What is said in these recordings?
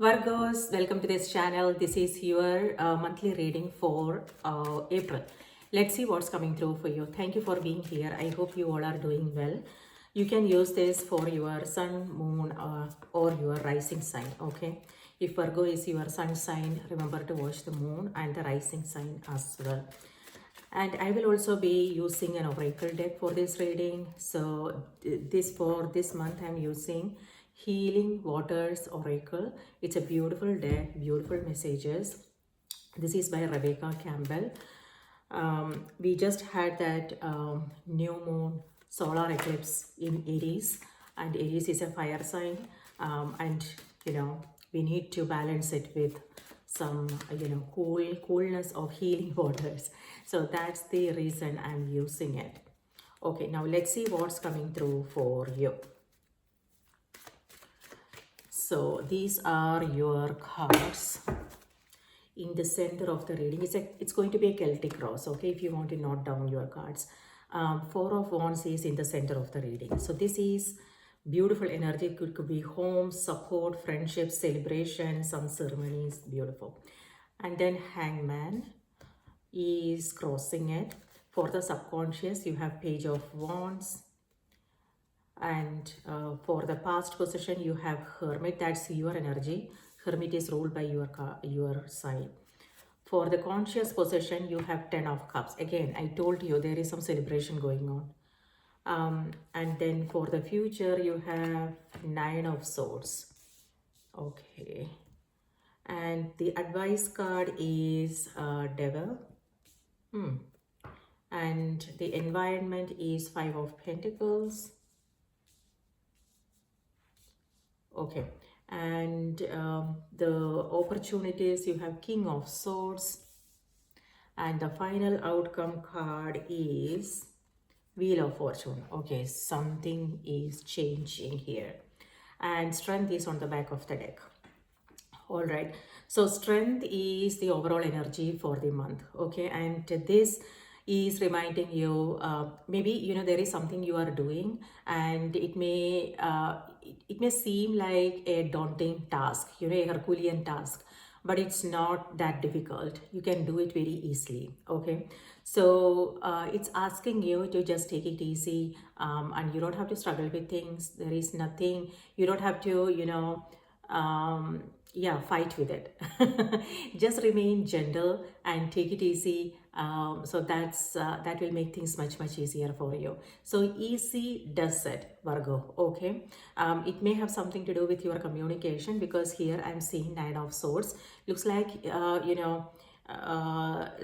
Virgos, welcome to this channel. This is your monthly reading for April. Let's see what's coming through for you. Thank you for being here. I hope you all are doing well. You can use this for your sun, moon, or your rising sign. Okay. If Virgo is your sun sign, remember to watch the moon and the rising sign as well. And I will also be using an oracle deck for this reading. So for this month I'm using Healing Waters Oracle. It's a beautiful deck, beautiful messages. This is by Rebecca Campbell. We just had that new moon solar eclipse in Aries, and Aries is a fire sign, and we need to balance it with some coolness of healing waters. So that's the reason I'm using it. Okay, now let's see what's coming through for you. So these are your cards. In the center of the reading, it's going to be a Celtic cross. Okay, if you want to note down your cards, Four of Wands is in the center of the reading. So this is beautiful energy. It could be home, support, friendship, celebration, some ceremonies. Beautiful. And then Hangman is crossing it. For the subconscious, you have Page of Wands. And for the past position, you have Hermit. That's your energy. Hermit is ruled by your sign. For the conscious position, you have 10 of Cups. Again, I told you there is some celebration going on. And then for the future, you have 9 of Swords. Okay. And the advice card is Devil. And the environment is 5 of Pentacles. Okay. And the opportunities, you have King of Swords. And the final outcome card is Wheel of Fortune. Okay, something is changing here. And Strength is on the back of the deck. All right. So Strength is the overall energy for the month. Okay. And this is reminding you, maybe, there is something you are doing and it may seem like a daunting task, a Herculean task, but it's not that difficult. You can do it very easily. Okay. So it's asking you to just take it easy, and you don't have to struggle with things. There is nothing, you don't have to, fight with it. Just remain gentle and take it easy. So that will make things much easier for you. So easy does it, Virgo. Okay. It may have something to do with your communication, because here I'm seeing 9 of Swords. Looks like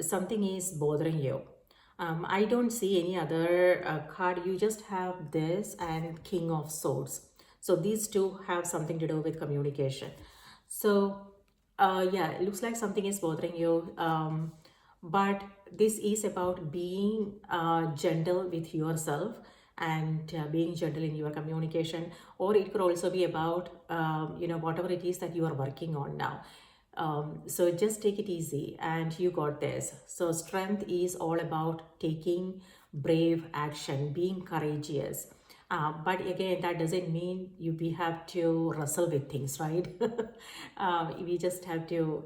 something is bothering you. I don't see any other card. You just have this and King of Swords. So these two have something to do with communication. So yeah, it looks like something is bothering you. But this is about being gentle with yourself and being gentle in your communication. Or it could also be about, whatever it is that you are working on now. So just take it easy and you got this. So Strength is all about taking brave action, being courageous. But again, that doesn't mean we have to wrestle with things, right? We just have to,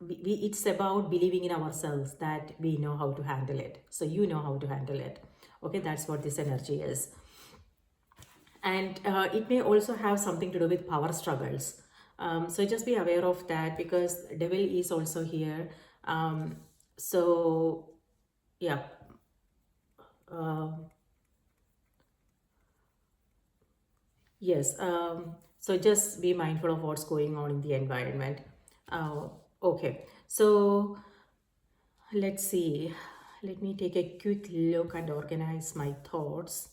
it's about believing in ourselves that we know how to handle it. So you know how to handle it. Okay, that's what this energy is. And it may also have something to do with power struggles. So just be aware of that, because Devil is also here. So yeah. Yes. So just be mindful of what's going on in the environment. Okay. So let's see. Let me take a quick look and organize my thoughts.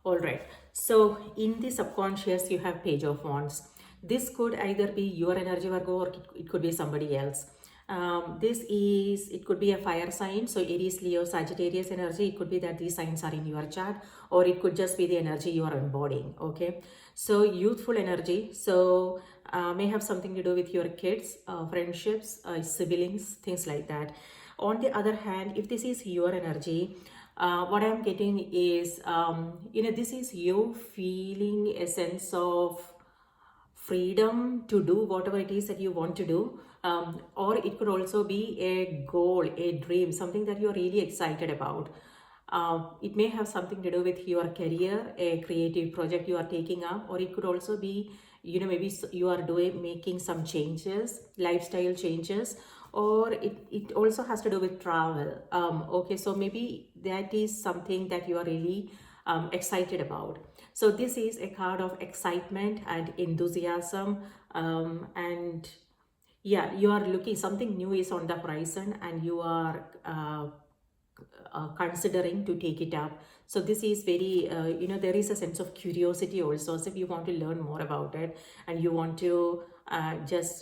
All right. So in the subconscious, you have Page of Wands. This could either be your energy, Virgo, or it could be somebody else. It could be a fire sign, so Aries, Leo, Sagittarius energy. It could be that these signs are in your chart, or it could just be the energy you are embodying. Okay, so youthful energy, so may have something to do with your kids, friendships, siblings, things like that. On the other hand, if this is your energy, what I'm getting is, this is you feeling a sense of freedom to do whatever it is that you want to do, or it could also be a goal, a dream, something that you're really excited about. It may have something to do with your career, a creative project you are taking up, or it could also be, maybe you are making some changes, lifestyle changes, or it also has to do with travel. Okay, so maybe that is something that you are really excited about. So this is a card of excitement and enthusiasm, and yeah, you are looking, something new is on the horizon, and you are considering to take it up. So this is very, there is a sense of curiosity also. So if you want to learn more about it, and you want to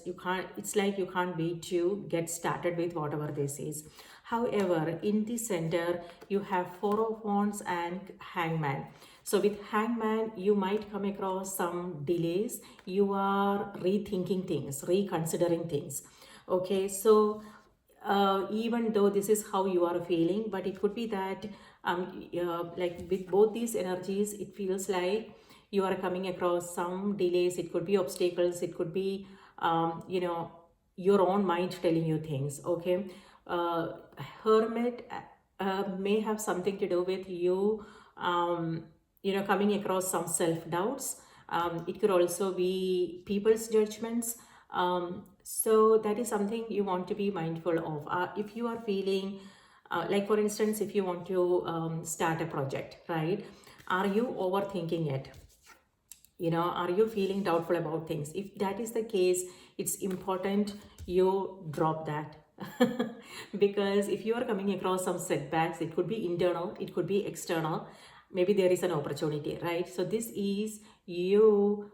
you can't, it's like you can't wait to get started with whatever this is. However, in the center, you have Four of Wands and Hangman. So with Hangman, you might come across some delays. You are rethinking things, reconsidering things. Okay, so even though this is how you are feeling, but it could be that like with both these energies, it feels like you are coming across some delays. It could be obstacles, it could be your own mind telling you things. Okay, Hermit may have something to do with you coming across some self-doubts. It could also be people's judgments. So that is something you want to be mindful of. If you are feeling like, for instance, if you want to start a project, right? Are you overthinking it? Are you feeling doubtful about things? If that is the case, it's important you drop that. Because if you are coming across some setbacks, it could be internal, it could be external, maybe there is an opportunity, right? So this is you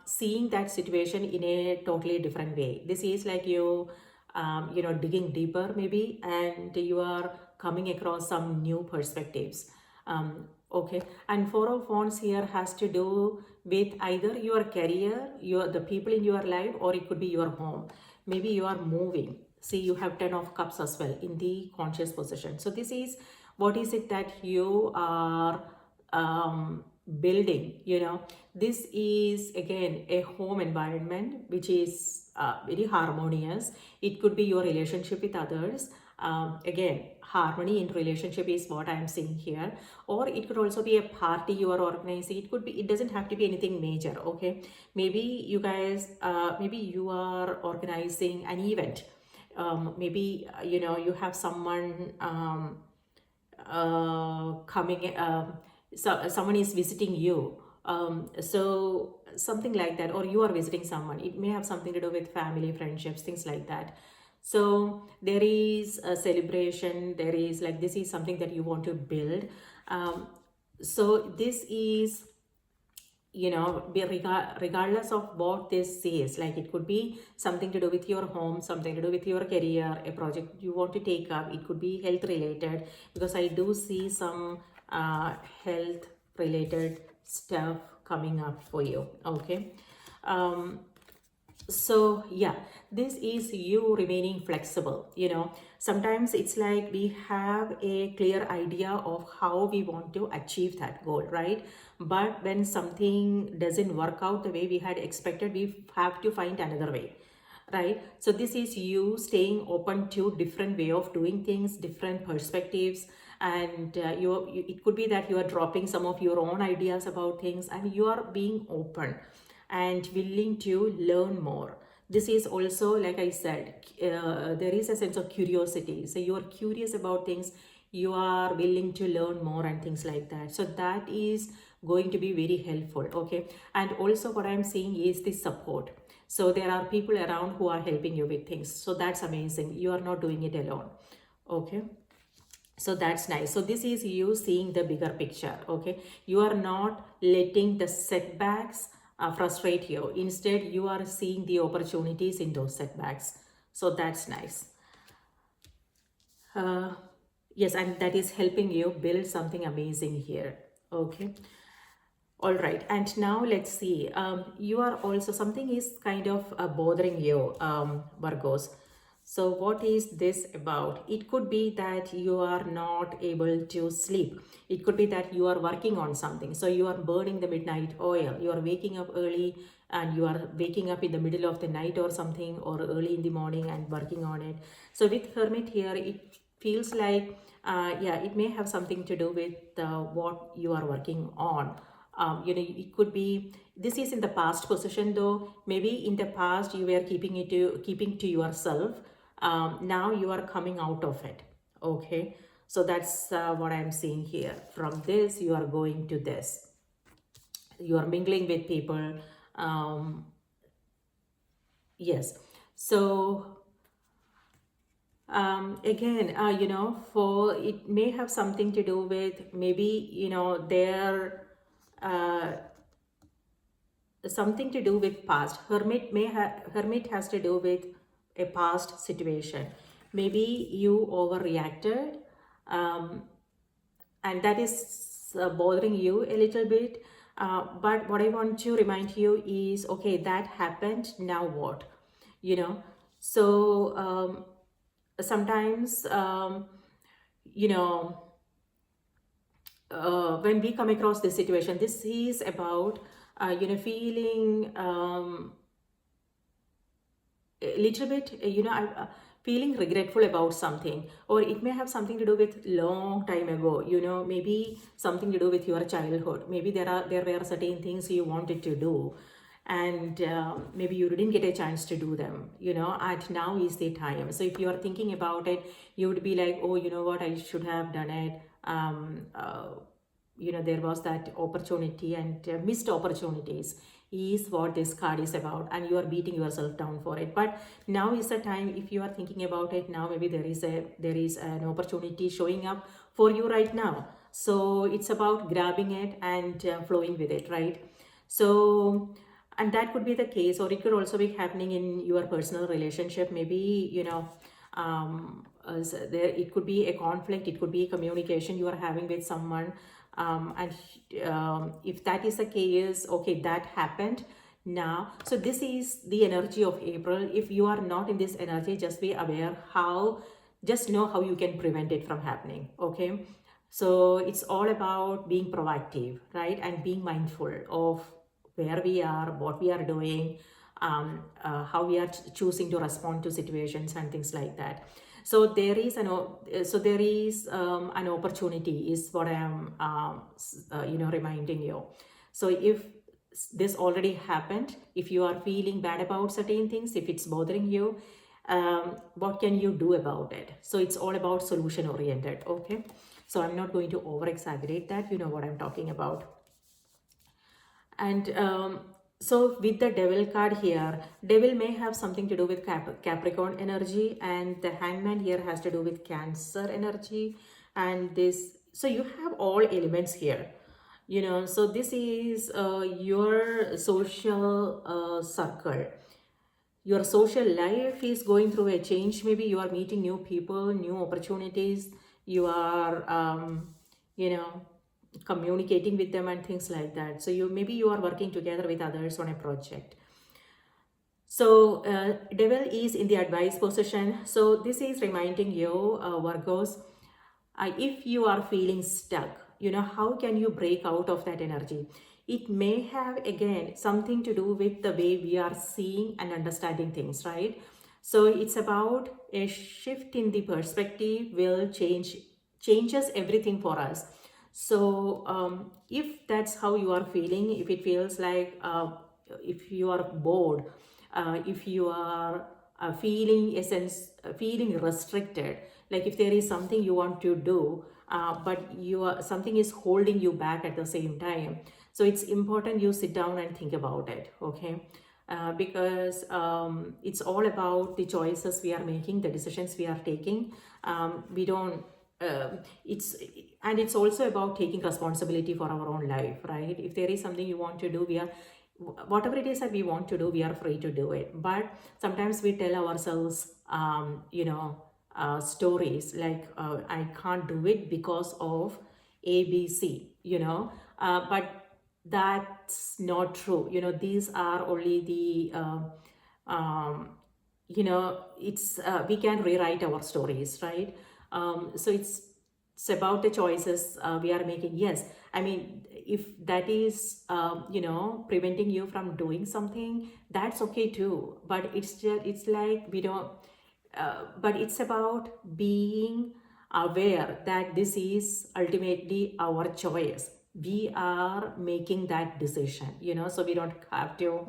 seeing that situation in a totally different way. This is like you digging deeper maybe, and you are coming across some new perspectives. Okay, and Four of Wands here has to do with either your career, the people in your life, or it could be your home. Maybe you are moving. See, you have 10 of Cups as well in the conscious position. So this is, what is it that you are building? This is again a home environment which is very harmonious. It could be your relationship with others. Again, harmony in relationship is what I am seeing here. Or it could also be a party you are organizing. It doesn't have to be anything major. Okay, maybe you guys, maybe you are organizing an event. Maybe you have someone coming, so someone is visiting you, so something like that, or you are visiting someone. It may have something to do with family, friendships, things like that. So there is a celebration, there is like, this is something that you want to build. So this is, regardless of what this says, like it could be something to do with your home, something to do with your career, a project you want to take up. It could be health related, because I do see some health related stuff coming up for you. Okay, so yeah, this is you remaining flexible. Sometimes it's like we have a clear idea of how we want to achieve that goal, right? But when something doesn't work out the way we had expected, we have to find another way, right? So this is you staying open to different way of doing things, different perspectives, and it could be that you are dropping some of your own ideas about things, and you are being open and willing to learn more. This is also, like I said, there is a sense of curiosity. So you are curious about things, you are willing to learn more and things like that. So that is going to be very helpful. Okay, and also what I'm seeing is the support. So there are people around who are helping you with things. So that's amazing. You are not doing it alone. Okay, so that's nice. So this is you seeing the bigger picture. Okay, you are not letting the setbacks frustrate you. Instead, you are seeing the opportunities in those setbacks. So that's nice. uh, yes, and that is helping you build something amazing here. Okay. All right, and now let's see. You are also, something is kind of bothering you, Virgos. So what is this about? It could be that you are not able to sleep. It could be that you are working on something. So you are burning the midnight oil. You are waking up early and you are waking up in the middle of the night or something, or early in the morning and working on it. So with Hermit here, it feels like, yeah, it may have something to do with what you are working on. It could be, this is in the past position though. Maybe in the past you were keeping to yourself. Now you are coming out of it. Okay, so that's what I'm seeing here. From this you are going to this. You are mingling with people. um, yes. So again, for it may have something to do with, maybe, their uh, something to do with past. Hermit has to do with a past situation. Maybe you overreacted, um, and that is bothering you a little bit. But what I want to remind you is, okay, that happened, now what? you know so sometimes, you know when we come across this situation, this is about feeling a little bit, feeling regretful about something, or it may have something to do with long time ago. Maybe something to do with your childhood. Maybe there were certain things you wanted to do, and maybe you didn't get a chance to do them. And now is the time. So if you are thinking about it, you would be like, oh, you know what, I should have done it. There was that opportunity, and missed opportunities is what this card is about, and you are beating yourself down for it. But now is the time. If you are thinking about it now, maybe there is an opportunity showing up for you right now. So it's about grabbing it and flowing with it, right? So, and that could be the case, or it could also be happening in your personal relationship. Maybe, so there, it could be a conflict, it could be a communication you are having with someone. And if that is the case, okay, that happened now. So this is the energy of April. If you are not in this energy, just be aware how, just know how you can prevent it from happening. Okay. So it's all about being proactive, right? And being mindful of where we are, what we are doing, how we are choosing to respond to situations and things like that. So there is an opportunity is what I am reminding you. So if this already happened, if you are feeling bad about certain things, if it's bothering you, what can you do about it? So it's all about solution oriented. Okay, so I'm not going to over exaggerate that. You know what I'm talking about. And so with the devil card here, devil may have something to do with Capricorn energy, and the hangman here has to do with Cancer energy. And this, so you have all elements here. So this is your social circle. Your social life is going through a change. Maybe you are meeting new people, new opportunities. You are you know communicating with them and things like that. So maybe you are working together with others on a project. So devil is in the advice position. So this is reminding you, Virgos, if you are feeling stuck, how can you break out of that energy? It may have, again, something to do with the way we are seeing and understanding things, right? So it's about a shift in the perspective will changes everything for us. So if that's how you are feeling, if it feels like, if you are bored, if you are feeling a sense, feeling restricted, like if there is something you want to do, but something is holding you back at the same time. So it's important you sit down and think about it. Okay. Because it's all about the choices we are making, the decisions we are taking. We don't it's also about taking responsibility for our own life, right? If there is something you want to do, whatever it is that we want to do, we are free to do it. But sometimes we tell ourselves, stories like, I can't do it because of ABC, but that's not true. These are only the it's we can rewrite our stories, right? So it's about the choices we are making. Yes, I mean, if that is preventing you from doing something, that's okay too. But it's like we don't but it's about being aware that this is ultimately our choice. We are making that decision, so we don't have to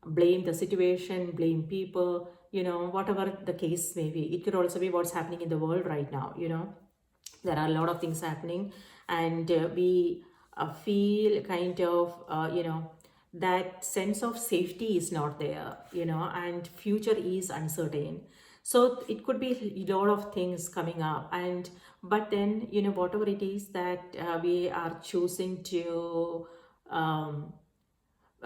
blame the situation, blame people, whatever the case may be. It could also be what's happening in the world right now. There are a lot of things happening, and we feel kind of that sense of safety is not there, and future is uncertain. So it could be a lot of things coming up, and but then whatever it is that we are choosing to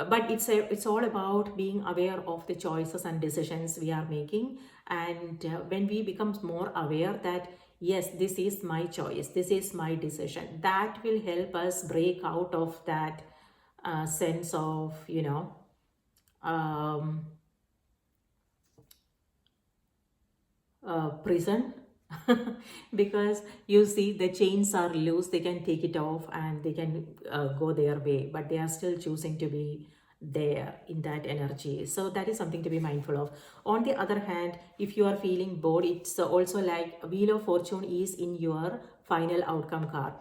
but it's all about being aware of the choices and decisions we are making. And when we become more aware that yes, this is my choice, this is my decision, that will help us break out of that sense of um, prison. Because you see, the chains are loose, they can take it off and they can go their way, but they are still choosing to be there in that energy. So that is something to be mindful of. On the other hand, if you are feeling bored, it's also like Wheel of Fortune is in your final outcome card,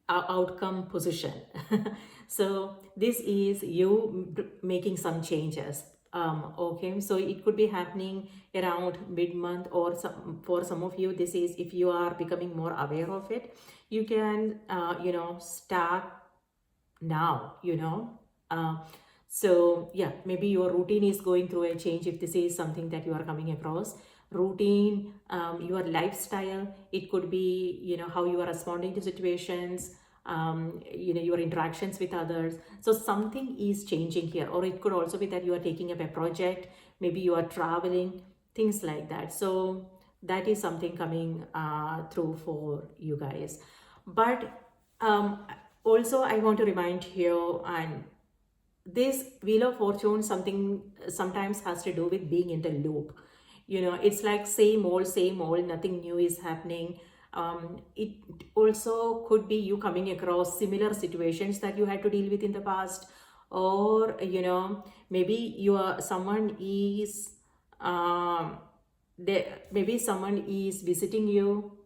outcome position. So this is you making some changes. Okay, so it could be happening around mid-month, or for some of you, this is if you are becoming more aware of it, you can start now. uh, so yeah, maybe your routine is going through a change. If this is something that you are coming across, routine, your lifestyle, it could be how you are responding to situations, your interactions with others. So something is changing here, or it could also be that you are taking up a project, maybe you are traveling, things like that. So that is something coming through for you guys. But also I want to remind you, and this Wheel of Fortune something sometimes has to do with being in the loop. It's like same old, nothing new is happening. It also could be you coming across similar situations that you had to deal with in the past, or maybe you are someone is there, maybe someone is visiting you.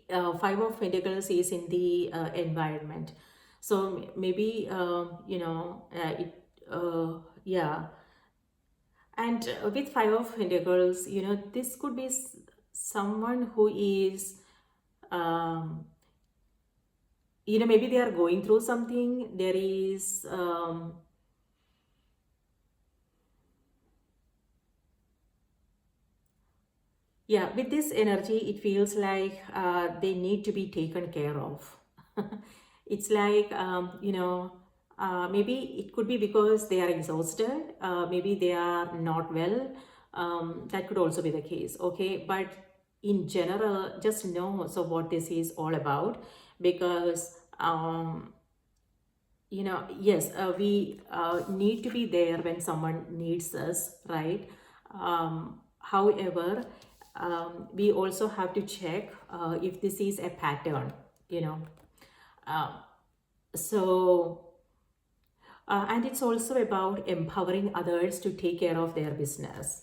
Five of Pentacles is in the environment. So maybe yeah. And with Five of Pentacles, this could be someone who is um, maybe they are going through something. There is yeah, with this energy, it feels like they need to be taken care of. It's like, maybe it could be because they are exhausted, maybe they are not well. That could also be the case, okay? But in general, just know so what this is all about, because yes, we need to be there when someone needs us, right? However, we also have to check if this is a pattern, you know. Uh, so, and it's also about empowering others to take care of their business.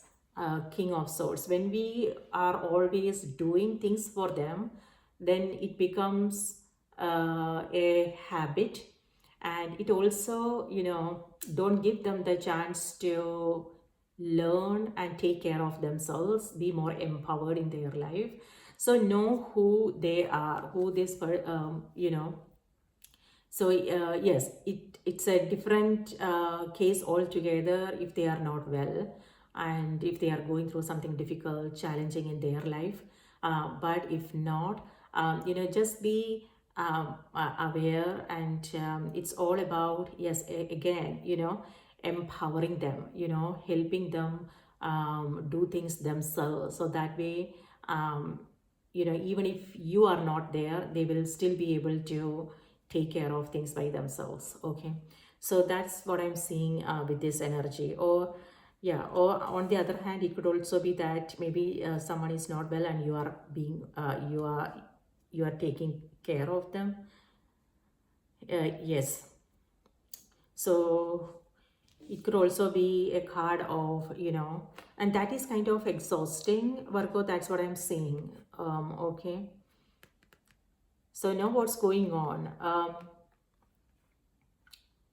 King of Swords. When we are always doing things for them, then it becomes a habit, and it also, don't give them the chance to learn and take care of themselves, be more empowered in their life. So know who they are, who this, so yes, it's a different case altogether if they are not well, and if they are going through something difficult, challenging in their life. But if not, just be aware, and it's all about, yes, again, empowering them, helping them do things themselves. So that way, even if you are not there, they will still be able to take care of things by themselves. Okay, so that's what I'm seeing with this energy. Or yeah, or on the other hand, it could also be that maybe someone is not well and you are being you are taking care of them. Yes, so it could also be a card of, and that is kind of exhausting, Virgo. That's what I'm saying. Okay, so now what's going on?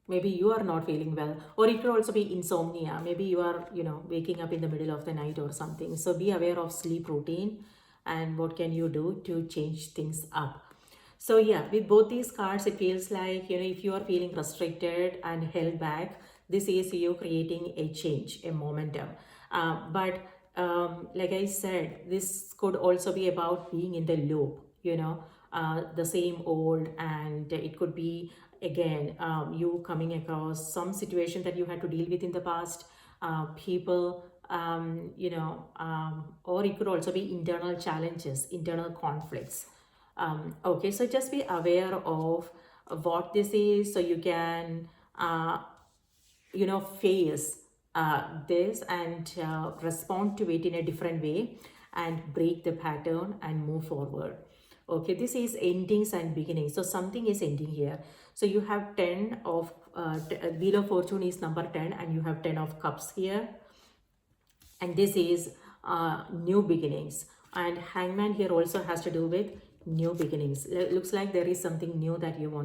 Maybe you are not feeling well, or it could also be insomnia. Maybe you are, waking up in the middle of the night or something. So be aware of sleep routine and what can you do to change things up. So yeah, with both these cards, it feels like, if you are feeling restricted and held back, this is you creating a change, a momentum. But like I said, this could also be about being in the loop, the same old, and it could be again you coming across some situation that you had to deal with in the past, people, or it could also be internal challenges, internal conflicts. Okay, so just be aware of what this is so you can, face this and respond to it in a different way and break the pattern and move forward. Okay, this is endings and beginnings. So something is ending here. So you have 10 of, Wheel of Fortune is number 10 and you have 10 of Cups here. And this is new beginnings, and Hangman here also has to do with new beginnings. Looks like there is something new that you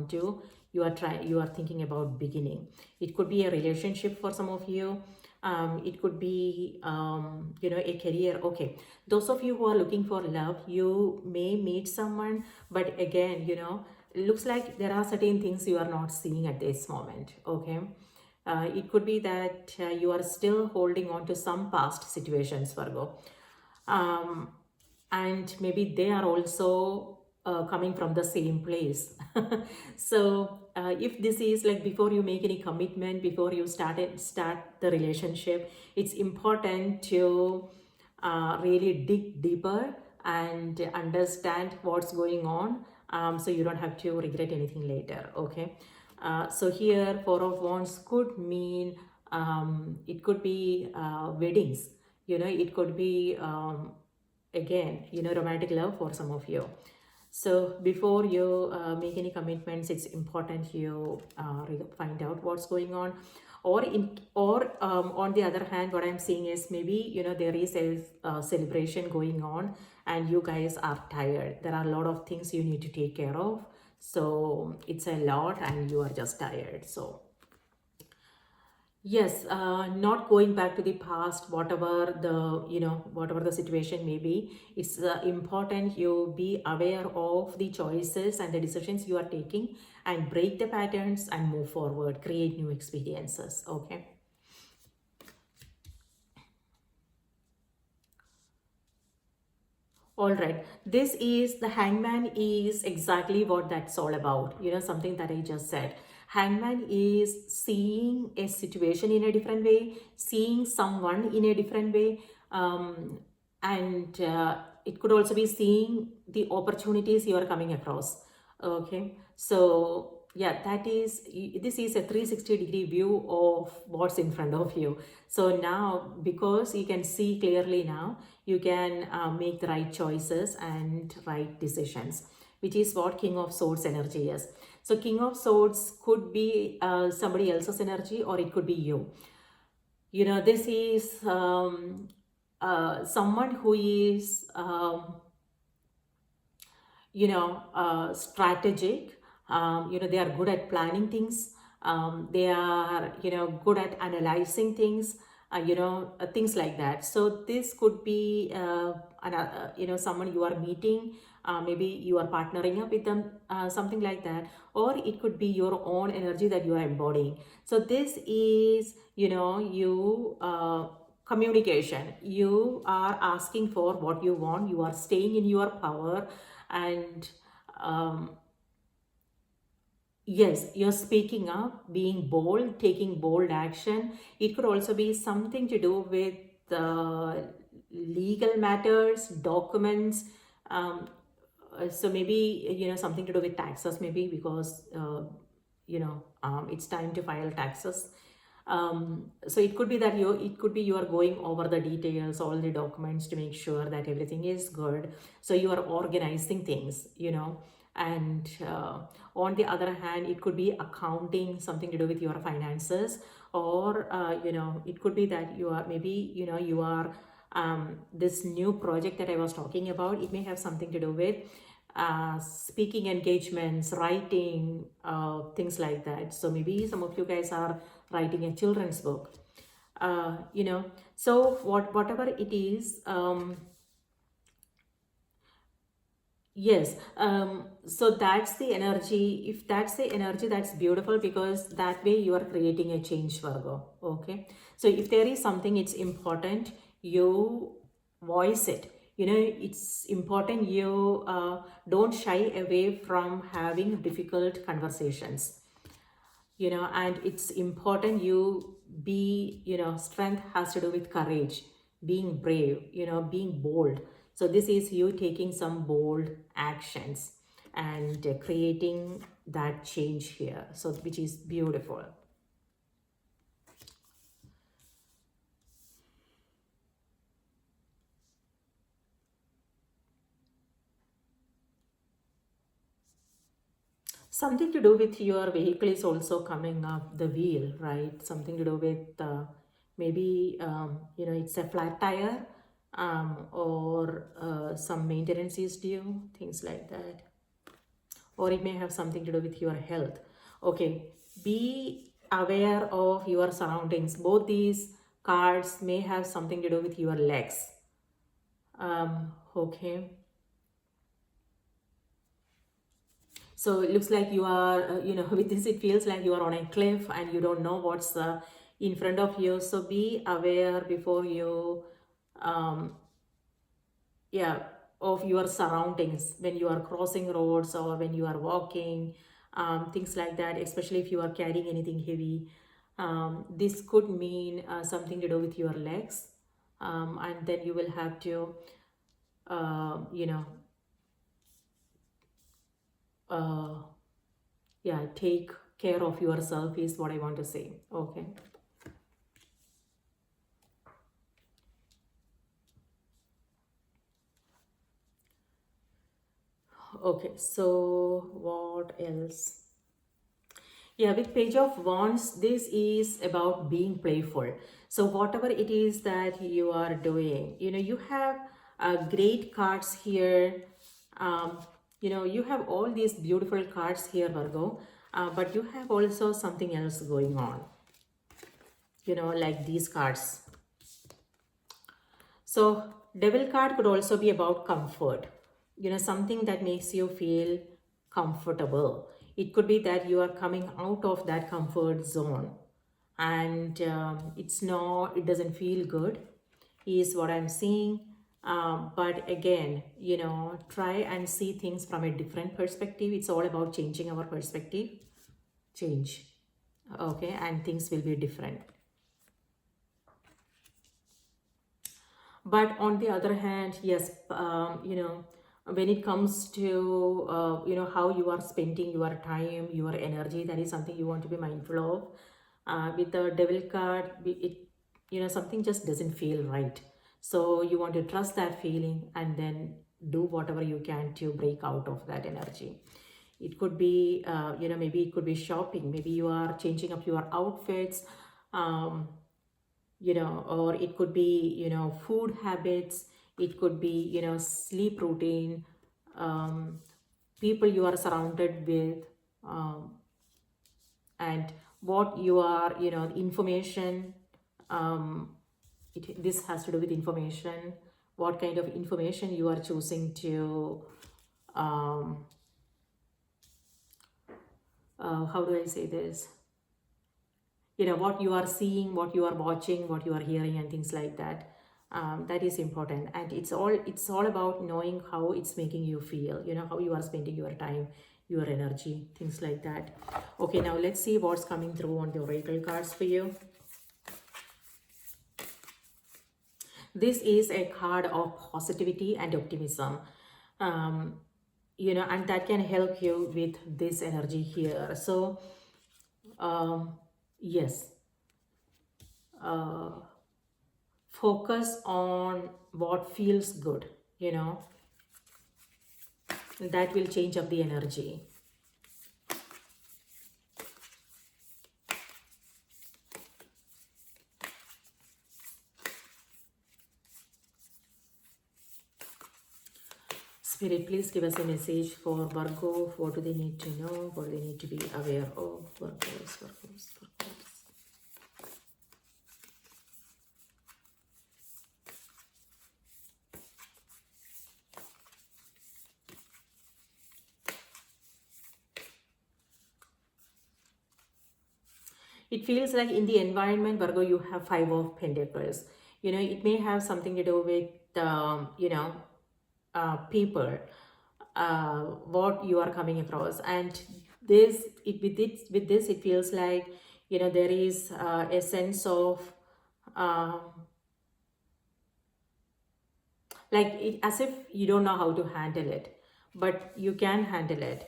are thinking about beginning. It could be a relationship for some of you. It could be a career. Okay, those of you who are looking for love, you may meet someone, but again, it looks like there are certain things you are not seeing at this moment. Okay, it could be that you are still holding on to some past situations, Virgo. Um, and maybe they are also coming from the same place. So if this is like before you make any commitment, before you start the relationship, it's important to really dig deeper and understand what's going on, so you don't have to regret anything later. Okay, so here Four of Wands could mean, it could be weddings, it could be again, romantic love for some of you. So before you make any commitments, it's important you find out what's going on. Or on the other hand, what I'm seeing is maybe, there is a celebration going on and you guys are tired. There are a lot of things you need to take care of. So it's a lot and you are just tired. So yes, not going back to the past, whatever the situation may be. It's important you be aware of the choices and the decisions you are taking and break the patterns and move forward, create new experiences. Okay. All right, this is the Hangman is exactly what that's all about. Something that I just said. Hangman is seeing a situation in a different way, seeing someone in a different way, and it could also be seeing the opportunities you are coming across. Okay, so yeah, this is a 360-degree view of what's in front of you. So now, because you can see clearly now, you can make the right choices and right decisions, which is what King of Swords energy is. So King of Swords could be somebody else's energy, or it could be you. This is someone who is strategic. They are good at planning things. They are, good at analyzing things, things like that. So this could be, someone you are meeting, maybe you are partnering up with them, something like that. Or it could be your own energy that you are embodying. So this is, communication. You are asking for what you want. You are staying in your power, and Yes, you're speaking up, being bold, taking bold action. It could also be something to do with legal matters, documents. Um, so maybe, something to do with taxes, maybe because, it's time to file taxes. So it could be that you are going over the details, all the documents to make sure that everything is good. So you are organizing things, and on the other hand, it could be accounting, something to do with your finances, or it could be that you are maybe, you are this new project that I was talking about. It may have something to do with speaking engagements, writing, things like that. So maybe some of you guys are writing a children's book. uh, you know so whatever it is. Yes, so that's the energy. If that's the energy, that's beautiful, because that way you are creating a change, Virgo. Okay. So if there is something, it's important you voice it. It's important you don't shy away from having difficult conversations. And it's important you be, strength has to do with courage, being brave, being bold. So this is you taking some bold actions and creating that change here, so which is beautiful. Something to do with your vehicle is also coming up, the wheel, right? Something to do with maybe, it's a flat tire, or some maintenance is due, things like that. Or it may have something to do with your health. Okay, be aware of your surroundings. Both these cards may have something to do with your legs. Okay. So it looks like you are, with this, it feels like you are on a cliff and you don't know what's in front of you. So be aware before you, um, yeah, of your surroundings when you are crossing roads or when you are walking, things like that, especially if you are carrying anything heavy. This could mean something to do with your legs. And then you will have to, you know, uh, yeah, take care of yourself is what I want to say. Okay. Okay, so what else? Yeah, with Page of Wands, this is about being playful. So whatever it is that you are doing, you have great cards here. Um, you have all these beautiful cards here, Virgo, but you have also something else going on, like these cards. So devil card could also be about comfort, something that makes you feel comfortable. It could be that you are coming out of that comfort zone, and it doesn't feel good, is what I'm seeing. But again, try and see things from a different perspective. It's all about changing our perspective. Change. Okay, and things will be different. But on the other hand, yes, when it comes to how you are spending your time, your energy, that is something you want to be mindful of. With the devil card, it something just doesn't feel right. So you want to trust that feeling and then do whatever you can to break out of that energy. It could be, maybe it could be shopping. Maybe you are changing up your outfits. Um, or it could be, food habits, it could be, sleep routine, people you are surrounded with, um, and what you are, information, this has to do with information, what kind of information you are choosing to, um, how do I say this? What you are seeing, what you are watching, what you are hearing, and things like that. That is important, and it's all about knowing how it's making you feel, how you are spending your time, your energy, things like that. Okay, now let's see what's coming through on the oracle cards for you. This is a card of positivity and optimism. Um, and that can help you with this energy here. So, yes, focus on what feels good, that will change up the energy. Spirit, please give us a message for Virgo. What do they need to know? What do they need to be aware of? Virgos, Virgos, Virgos. It feels like in the environment, Virgo, you have Five of Pentacles. It may have something to do with, people, what you are coming across. And with this, it feels like, there is a sense of, uh, like as if you don't know how to handle it, but you can handle it,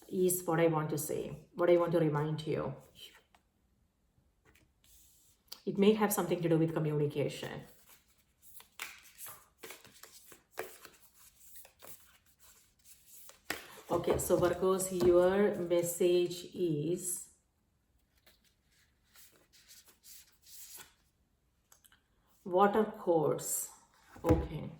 is what I want to say, what I want to remind you. It may have something to do with communication. Okay, so Virgos, your message is water course. Okay.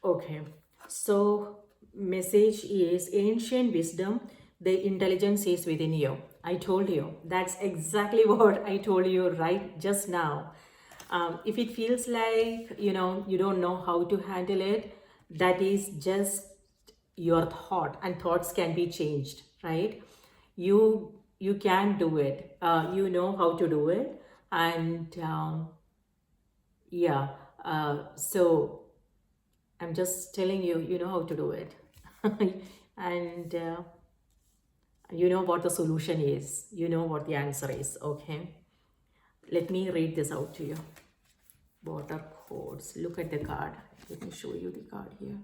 Okay, so message is ancient wisdom, the intelligence is within you. I told you, that's exactly what I told you right just now. If it feels like, you don't know how to handle it, that is just your thought, and thoughts can be changed, right? You can do it. You know how to do it. And yeah, so I'm just telling you, you know how to do it. And you know what the solution is. You know what the answer is, okay? Let me read this out to you. Water codes. Look at the card. Let me show you the card here.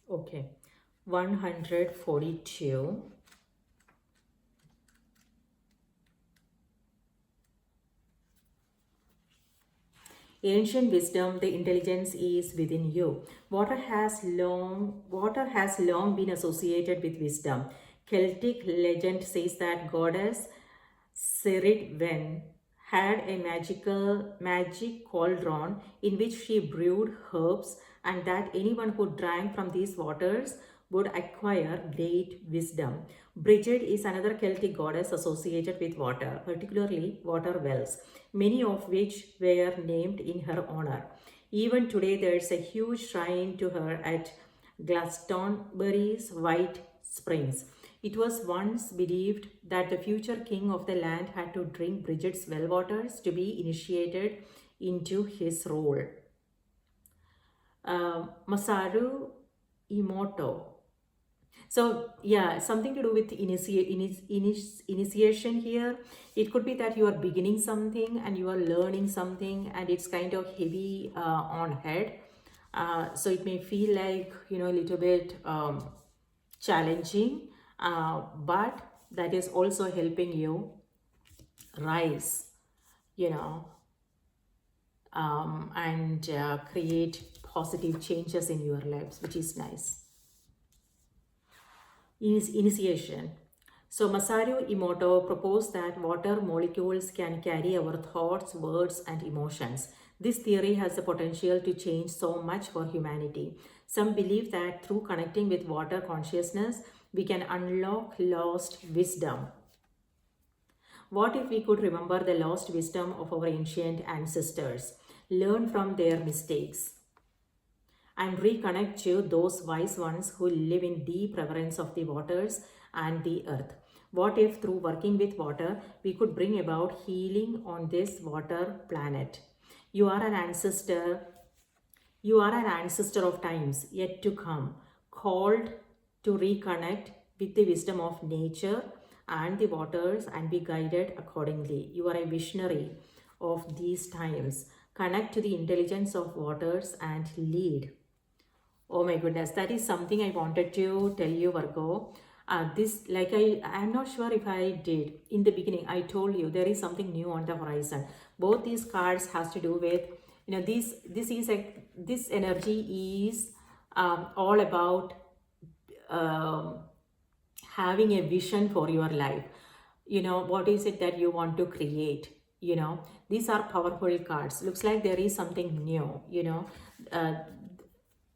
Okay. 142. Ancient wisdom, the intelligence is within you. Water has long been associated with wisdom. Celtic legend says that goddess Wen had a magic cauldron in which she brewed herbs, and that anyone who drank from these waters would acquire great wisdom. Bridget is another Celtic goddess associated with water, particularly water wells, many of which were named in her honor. Even today, there is a huge shrine to her at Glastonbury's White Springs. It was once believed that the future king of the land had to drink Bridget's well waters to be initiated into his role. Masaru Imoto. So yeah, something to do with initiation here. It could be that you are beginning something and you are learning something, and it's kind of heavy on head. So it may feel like, a little bit challenging, but that is also helping you rise, you know and create positive changes in your lives, which is nice. Initiation. So Masaru Emoto proposed that water molecules can carry our thoughts, words, and emotions. This theory has the potential to change so much for humanity. Some believe that through connecting with water consciousness, we can unlock lost wisdom. What if we could remember the lost wisdom of our ancient ancestors, learn from their mistakes, and reconnect to those wise ones who live in deep reverence of the waters and the earth? What if through working with water, we could bring about healing on this water planet? You are an ancestor. You are an ancestor of times yet to come, called to reconnect with the wisdom of nature and the waters and be guided accordingly. You are a visionary of these times. Connect to the intelligence of waters and lead. Oh my goodness, that is something I wanted to tell you, Virgo. I'm not sure if I did in the beginning. I told you there is something new on the horizon. Both these cards has to do with, this energy is all about um, having a vision for your life. What is it that you want to create? These are powerful cards. Looks like there is something new. Uh,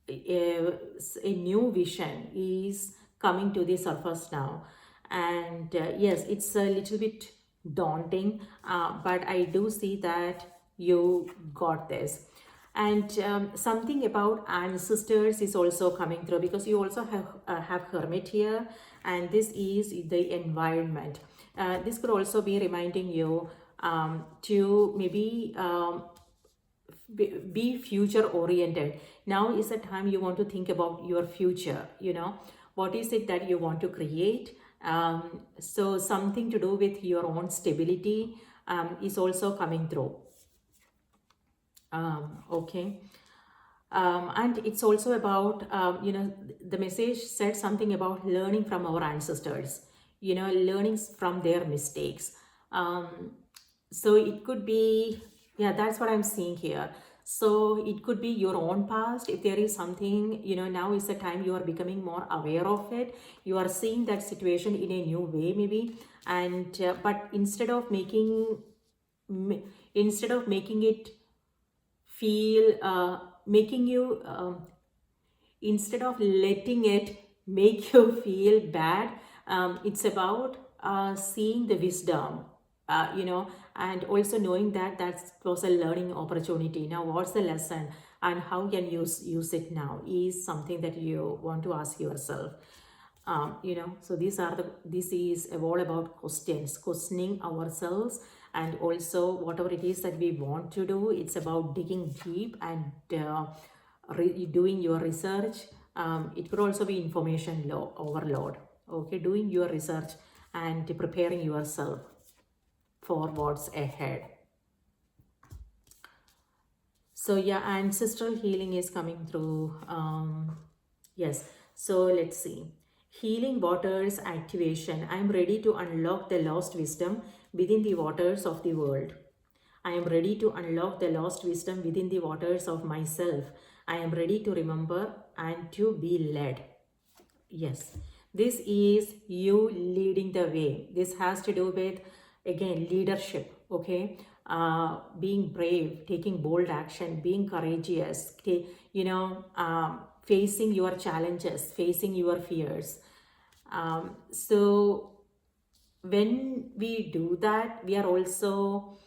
a new vision is coming to the surface now, and yes, it's a little bit daunting, but I do see that you got this. And something about ancestors is also coming through, because you also have hermit here, and this is the environment. This could also be reminding you to maybe be future oriented. Now is the time you want to think about your future. What is it that you want to create? So something to do with your own stability is also coming through. Okay. And it's also about, the message said something about learning from our ancestors, learning from their mistakes. So it could be, yeah, that's what I'm seeing here. So it could be your own past. If there is something, now is the time you are becoming more aware of it. You are seeing that situation in a new way, maybe. And, but instead of making it feel, making you, instead of letting it make you feel bad, it's about seeing the wisdom, and also knowing that that was a learning opportunity. Now, what's the lesson and how can you use it now is something that you want to ask yourself. So this is all about questioning ourselves, and also whatever it is that we want to do, it's about digging deep and doing your research. It could also be information overload. Okay, doing your research and preparing yourself for what's ahead. So yeah, ancestral healing is coming through. Yes, so let's see. Healing waters activation. I am ready to unlock the lost wisdom within the waters of the world. I am ready to unlock the lost wisdom within the waters of myself. I am ready to remember and to be led. Yes, this is you leading the way. This has to do with, again, leadership, okay? Being brave, taking bold action, being courageous, facing your challenges, facing your fears. So when we do that, we are also,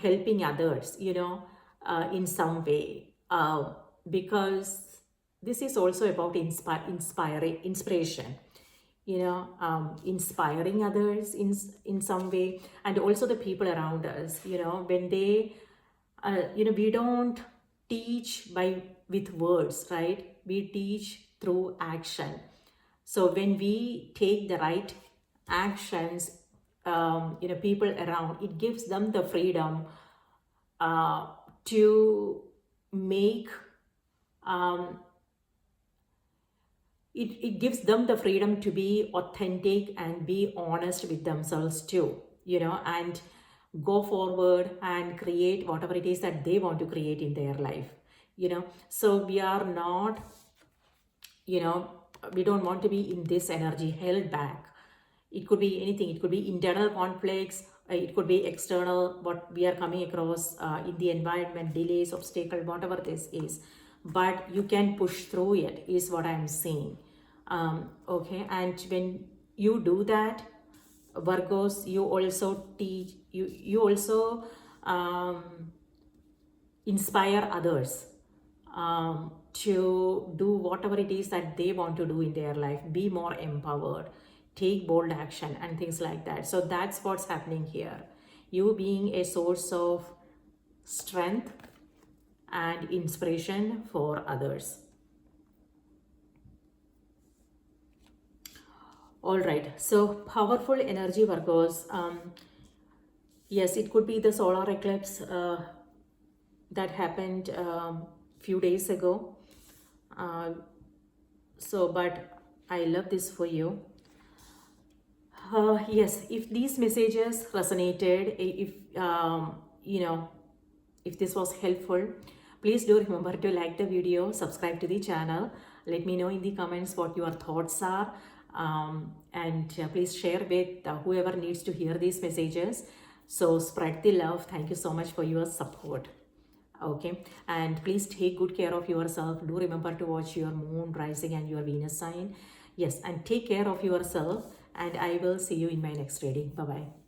helping others, in some way, because this is also about inspiration, inspiring others in some way, and also the people around us, when they, we don't teach with words, right? We teach through action. So when we take the right actions, people around, it gives them the freedom to make, it gives them the freedom to be authentic and be honest with themselves too, and go forward and create whatever it is that they want to create in their life, you know. So we are not, you know, we don't want to be in this energy held back. It could be anything. It could be internal conflicts, it could be external, what we are coming across in the environment, delays, obstacle, whatever this is. But you can push through it, is what I'm saying. Okay, and when you do that, Virgos, you also teach, you also inspire others to do whatever it is that they want to do in their life, be more empowered, take bold action, and things like that. So that's what's happening here. You being a source of strength and inspiration for others. All right, so powerful energy, Virgos. Yes, it could be the solar eclipse that happened few days ago. But I love this for you. Yes, if these messages resonated, if you know, if this was helpful, please do remember to like the video, subscribe to the channel. Let me know in the comments what your thoughts are, and please share with whoever needs to hear these messages. So spread the love. Thank you so much for your support. Okay, and please take good care of yourself. Do remember to watch your moon rising and your Venus sign. Yes, and take care of yourself, and I will see you in my next reading. Bye bye.